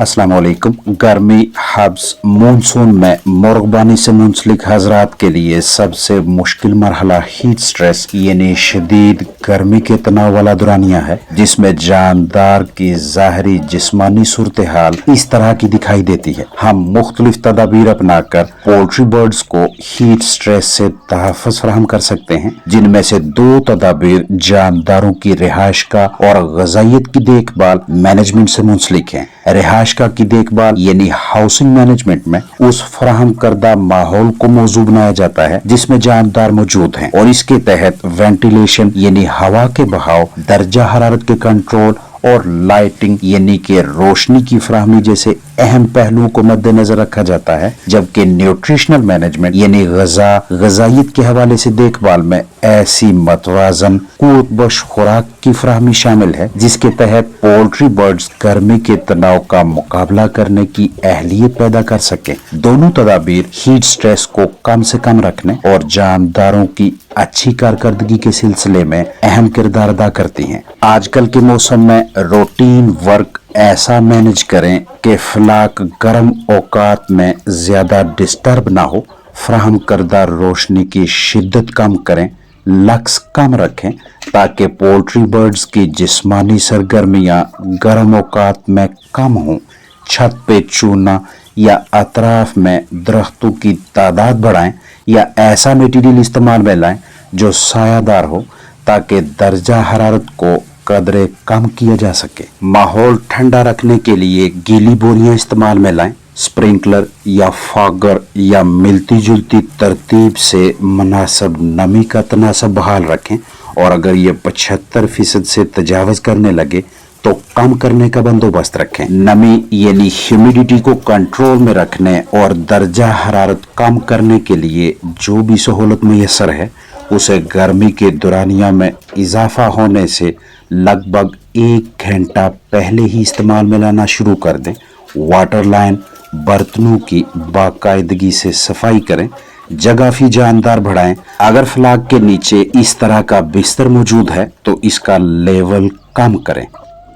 अस्सलाम वालेकुम। गर्मी हब्स मानसून में मुर्गबानी से मुंसलिक हजरात के लिए सबसे मुश्किल मरहला हीट स्ट्रेस यानी शदीद गर्मी के तनाव वाला दौरानिया है, जिसमें जानदार की ज़ाहरी जिस्मानी सूरत हाल इस तरह की दिखाई देती है। हम मुख्तलिफ तदाबीर अपनाकर पोल्ट्री बर्ड्स को हीट स्ट्रेस से तहफ़्फ़ुज़ फराहम कर सकते हैं, जिनमें से दो तदाबीर जानदारों की रिहाइश का और ग़िज़ाइयत की देखभाल मैनेजमेंट से मुंसलिक है। रिहाइश का की देखभाल यानी हाउसिंग मैनेजमेंट में उस फराहम करदा माहौल को मौजू बनाया जाता है जिसमें जानदार मौजूद हैं, और इसके तहत वेंटिलेशन यानी हवा के बहाव, दर्जा हरारत के कंट्रोल और लाइटिंग यानी कि रोशनी की फराहमी जैसे अहम पहलुओं को मद्देनजर रखा जाता है। जबकि न्यूट्रिशनल मैनेजमेंट यानी ग़िज़ाइयत के हवाले से देखभाल में ऐसी मतवाजन क़ुव्वत बख्श खुराक की फराहमी शामिल है जिसके तहत पोल्ट्री बर्ड्स गर्मी के तनाव का मुकाबला करने की अहलियत पैदा कर सके। दोनों तदाबीर हीट स्ट्रेस को कम से कम रखने और जानदारों की अच्छी कारकर्दगी के सिलसिले में अहम किरदार अदा करती हैं। आजकल के मौसम में रूटीन वर्क ऐसा मैनेज करें कि फ्लाक गर्म औकात में ज्यादा डिस्टर्ब ना हो, फराहम करदा रोशनी की शिद्दत कम करें, लक्स कम रखें ताकि पोल्ट्री बर्ड्स की जिस्मानी सरगर्मियां गर्म औकात में कम हों। छत पे चूना या अतराफ में दरख्तों की तादाद बढ़ाएं या ऐसा मटेरियल इस्तेमाल में लाएं जो सायादार हो ताकि दर्जा हरारत को कदरे कम किया जा सके। माहौल ठंडा रखने के लिए गीली बोरियां इस्तेमाल में लाएं। स्प्रिंकलर या फॉगर या मिलती जुलती तरतीब से मुनासिब नमी का तनासब बहाल रखें, और अगर ये 75% से तजावज करने लगे तो कम करने का बंदोबस्त रखें। नमी यानी ह्यूमिडिटी को कंट्रोल में रखने और दर्जा हरारत कम करने के लिए जो भी सहूलत मुयस्सर है उसे गर्मी के दौरानिया में इजाफा होने से लगभग 1 घंटा पहले ही इस्तेमाल में लाना शुरू कर दें। वाटर लाइन बर्तनों की बाकायदगी से सफाई करें। जगह फी जानदार बढ़ाएं। अगर फ्लाग के नीचे इस तरह का बिस्तर मौजूद है तो इसका लेवल कम करें।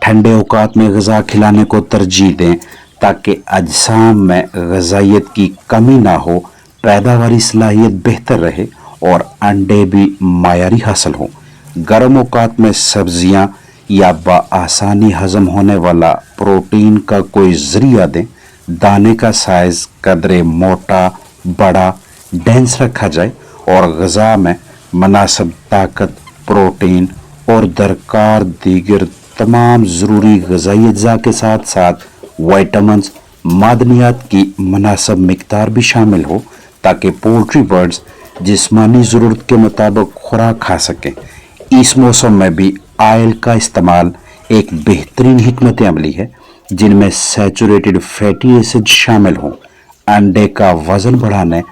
ठंडे औकात में ग़िज़ा खिलाने को तरजीह दें ताकि अजसाम में ग़िज़ाइयत की कमी ना हो, पैदावारी सलाहियत बेहतर रहे और अंडे भी मायारी हासिल हों। गर्म औकात में सब्जियां या बआसानी हजम होने वाला प्रोटीन का कोई ज़रिया दें। दाने का साइज कदरे मोटा, बड़ा, डेंस रखा जाए और ग़िज़ा में मुनासिब ताकत, प्रोटीन और दरकार दीगर तमाम ज़रूरी ग़िज़ाई अज्जा के साथ साथ विटामिन्स, मादनियात की मुनासिब मिक़दार भी शामिल हो ताकि पोल्ट्री बर्ड्स जिस्मानी ज़रूरत के मुताबिक खुराक खा सकें। इस मौसम में भी ऑयल का इस्तेमाल एक बेहतरीन हिकमत अमली है जिनमें सैचुरेटेड फैटी एसिड शामिल हों। अंडे का वजन बढ़ाने,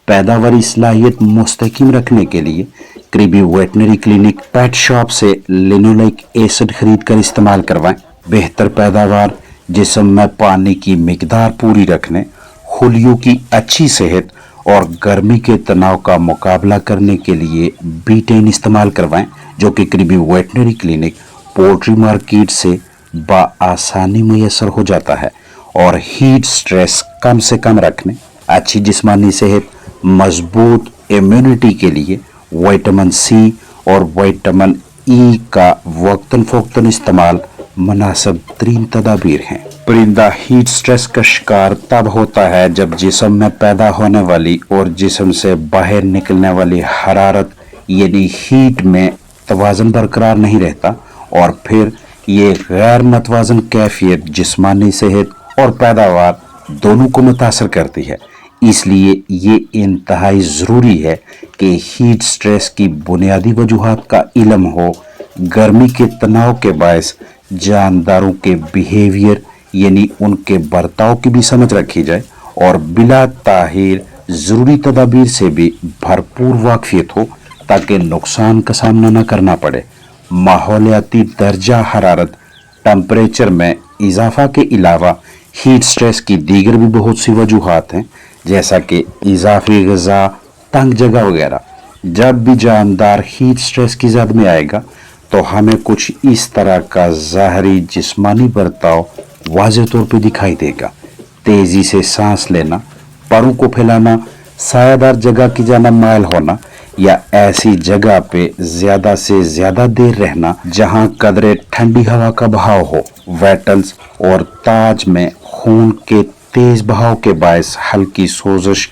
पैदावारी सलाहियत मुस्तहकम रखने के लिए करीबी वेटनरी क्लिनिक, पेट शॉप से लिनोलेक एसिड खरीद कर इस्तेमाल करवाएं। बेहतर पैदावार, जिस्म में पानी की मिकदार पूरी रखने, खुलियों की अच्छी सेहत और गर्मी के तनाव का मुकाबला करने के लिए बीटेन इस्तेमाल करवाएं जो कि करीबी वेटनरी क्लिनिक, पोल्ट्री मार्केट से बआसानी मुयस्सर हो जाता है। और हीट स्ट्रेस कम से कम रखने, अच्छी जिस्मानी सेहत, मजबूत इम्यूनिटी के लिए विटामिन सी और विटामिन ई का वक्तन फ़ौक्तन इस्तेमाल मुनासिब तरीन तदाबीर हैं। परिंदा हीट स्ट्रेस का शिकार तब होता है जब जिस्म में पैदा होने वाली और जिस्म से बाहर निकलने वाली हरारत यानी हीट में तवाज़ुन बरकरार नहीं रहता, और फिर ये गैर मतवाज़न कैफियत जिस्मानी सेहत और पैदावार दोनों को मुतासर करती है। इसलिए ये इंतहाई ज़रूरी है कि हीट स्ट्रेस की बुनियादी वजूहात का इल्म हो, गर्मी के तनाव के बायस जानदारों के बिहेवियर यानी उनके बर्ताव की भी समझ रखी जाए, और बिला ताहीर ज़रूरी तदाबीर से भी भरपूर वाकफियत हो ताकि नुकसान का सामना न करना पड़े। माहौलियाती दर्जा हरारत टेम्परेचर में इजाफा के अलावा हीट स्ट्रेस की दीगर भी बहुत सी वजूहात हैं, जैसा कि इजाफी ग़िज़ा, तंग जगह वगैरह। जब भी जानदार हीट स्ट्रेस की जद में आएगा तो हमें कुछ इस तरह का ज़ाहरी जिस्मानी बर्ताव वाज़ेह तौर पे दिखाई देगा। तेजी से सांस लेना, पैरों को फैलाना, सायादार जगह की जाना माइल होना या ऐसी जगह पे ज्यादा से ज्यादा देर रहना जहां कदरे ठंडी हवा का बहाव हो। वेटल्स और ताज में खून के तेज बहाव के बायस हल्की सोजश,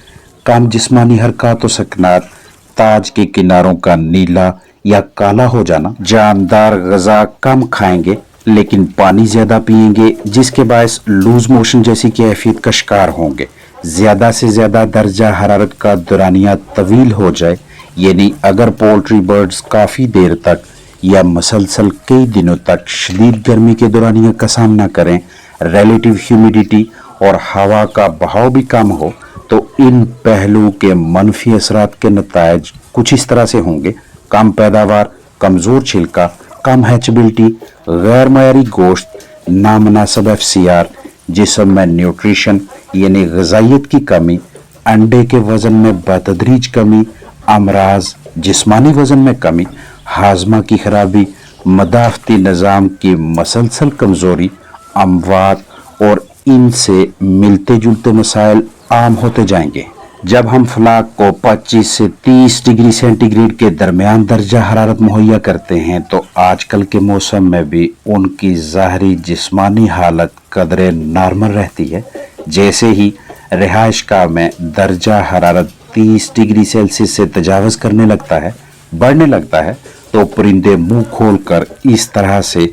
कम जिस्मानी हरकत व सकनात, ताज के किनारों का नीला या काला हो जाना, जानदार गजा कम खाएंगे लेकिन पानी ज्यादा पिएंगे जिसके बायस लूज मोशन जैसी कैफियत का शिकार होंगे। ज्यादा से ज्यादा दर्जा हरारत का दौरानिया तवील हो जाए, यानी अगर पोल्ट्री बर्ड्स काफी देर तक या मसलसल कई दिनों तक शदीद गर्मी के दौरानिया का सामना करें, रिलेटिव ह्यूमिडिटी और हवा का बहाव भी कम हो, तो इन पहलू के मनफी असरात के नतायज कुछ इस तरह से होंगे: कम पैदावार, कमजोर छिलका, कम हैचबिलिटी, गैर मयारी गोश्त, नामनासब FCR, जिस्म में न्यूट्रिशन यानी ग़िज़ाइयत की कमी, अंडे के वजन में बतदरीज कमी, अमराज, जिस्मानी वजन में कमी, हाजमा की खराबी, मदाफ़ती निज़ाम की मसलसल कमज़ोरी, अमवात और इनसे मिलते जुलते मसाइल आम होते जाएंगे। जब हम फ्लाक को 25 से 30 डिग्री सेंटीग्रेड के दरमियान दर्जा हरारत मुहैया करते हैं तो आजकल के मौसम में भी उनकी ज़ाहरी जिस्मानी हालत कदरे नॉर्मल रहती है। जैसे ही रिहाइशगाह में दर्जा हरारत 30 डिग्री सेल्सियस से तजावज़ करने लगता है, बढ़ने लगता है, तो परिंदे मुंह खोलकर इस तरह से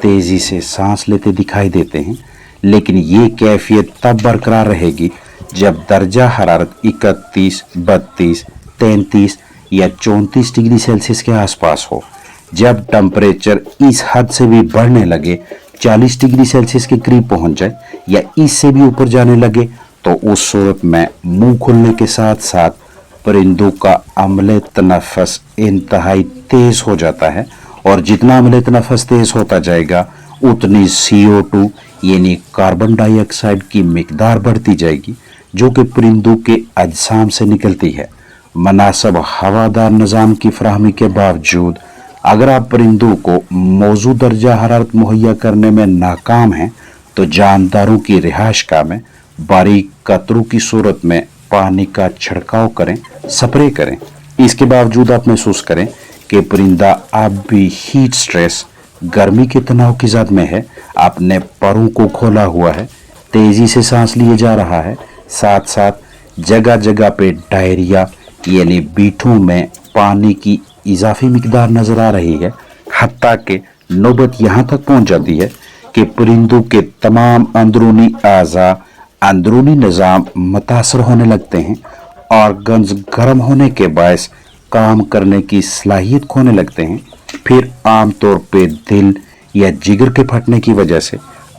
तेज़ी से सांस लेते दिखाई देते हैं। लेकिन ये कैफियत तब बरकरार रहेगी जब दर्जा हरारत 31, 32, 33 या 34 डिग्री सेल्सियस के आसपास हो। जब टेम्परेचर इस हद से भी बढ़ने लगे, 40 डिग्री सेल्सियस के करीब पहुंच जाए या इससे भी ऊपर जाने लगे, तो उस सूरत में मुंह खुलने के साथ साथ परिंदों का अमले तनफ़्फ़ुस इंतहाई तेज हो जाता है और जितना अमले तनफ़्फ़ुस तेज होता जाएगा उतनी CO2 यानी कार्बन डाइऑक्साइड की मिकदार बढ़ती जाएगी जो कि परिंदों के अजसाम से निकलती है। मुनासिब हवादार निज़ाम की फराहमी के बावजूद अगर आप परिंदों को मौजूद दर्जा हरारत मुहैया करने में नाकाम हैं तो जानदारों की रिहाइशगाह में बारीक कतरों की सूरत में पानी का छिड़काव करें, स्प्रे करें। इसके बावजूद आप महसूस करें कि परिंदा अब भी हीट स्ट्रेस, गर्मी के तनाव की ज़द में है, अपने परों को खोला हुआ है, तेज़ी से सांस लिए जा रहा है, साथ साथ जगह जगह पे डायरिया यानी बीठों में पानी की इजाफी मिकदार नजर आ रही है। हत्ता कि नौबत यहाँ तक पहुँच जाती है कि परिंदों के तमाम अंदरूनी आज़ा, अंदरूनी निज़ाम मुतासर होने लगते हैं, ऑर्गन्स गर्म होने के बायस काम करने की सलाहियत खोने लगते हैं। फिर आमतौर पे दिल या जिगर के फटने की वजह से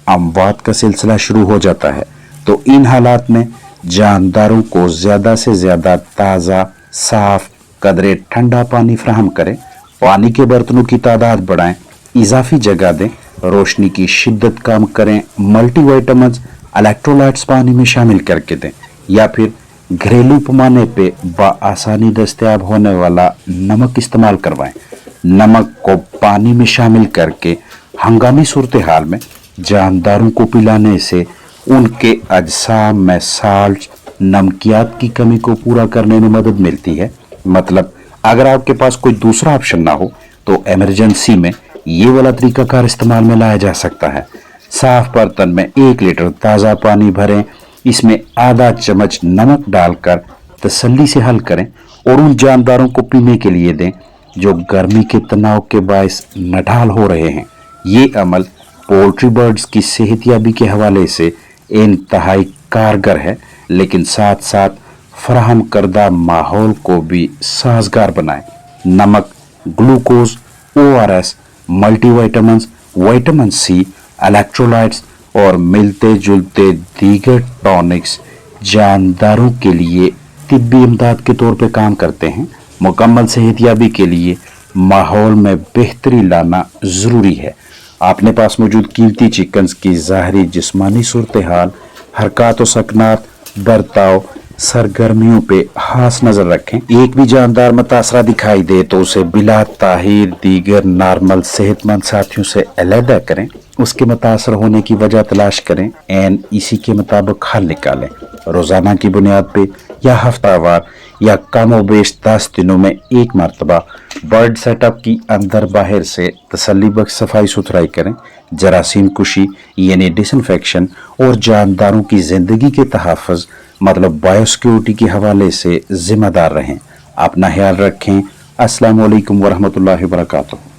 अमवात का सिलसिला शुरू हो जाता है। तो इन हालात में जानदारों को ज़्यादा से ज़्यादा ताज़ा, साफ, कदरे ठंडा पानी फराहम करें, पानी के बर्तनों की तादाद बढ़ाएं, इजाफी जगह दें, रोशनी की शिद्दत कम करें, मल्टीविटामिन्स, इलेक्ट्रोलाइट्स पानी में शामिल करके दें, या फिर घरेलू पैमाने पे बआसानी दस्तयाब होने वाला नमक इस्तेमाल करवाएं। नमक को पानी में शामिल करके हंगामी सूरत हाल में जानदारों को पिलाने से उनके अजसाम में साल्ट, नमकियात की कमी को पूरा करने में मदद मिलती है। मतलब अगर आपके पास कोई दूसरा ऑप्शन ना हो तो इमरजेंसी में ये वाला तरीकाकार इस्तेमाल में लाया जा सकता है। साफ बर्तन में 1 लीटर ताज़ा पानी भरें, इसमें आधा चम्मच नमक डालकर तसल्ली से हल करें और उन जानदारों को पीने के लिए दें जो गर्मी के तनाव के बायस नढाल हो रहे हैं। ये अमल पोल्ट्री बर्ड्स की सेहतयाबी के हवाले से इंतहाई कारगर है, लेकिन साथ साथ फराहम करदा माहौल को भी साजगार बनाए। नमक, glucose, ORS, multivitamins, vitamin C, electrolytes और मिलते जुलते दीगर टॉनिक्स जानदारों के लिए तिब्बी इमदाद के तौर पे काम करते हैं। मुकम्मल सेहतयाबी के लिए माहौल में बेहतरी लाना ज़रूरी है। अपने पास मौजूद कीमती चिकन्स की ज़ाहरी जिस्मानी सूरत हाल, हरकत व सकनात, बर्ताव, सरगर्मियों पे खास नजर रखें। एक भी जानदार मुतासरा दिखाई दे तो उसे बिला ताहीर दीगर नॉर्मल सेहतमंद साथियों से अलहदा करें। उसके मुतासर होने की वजह तलाश करें एंड इसी के मुताबिक हल निकालें। रोजाना की बुनियाद पे या हफ्तावार या कम व बेश 10 दिनों में एक मरतबा बर्ड सेटअप की अंदर बाहर से तसल्ली बख्श सफाई सुथराई करें। जरासीम कुशी यानी डिसइंफेक्शन और जानदारों की जिंदगी के तहफ़्फ़ुज़ मतलब बायोसिक्योरिटी के हवाले से जिम्मेदार रहें। अपना ख्याल रखें। अस्सलाम वालेकुम वरहमतुल्लाहि वबरकातुहू।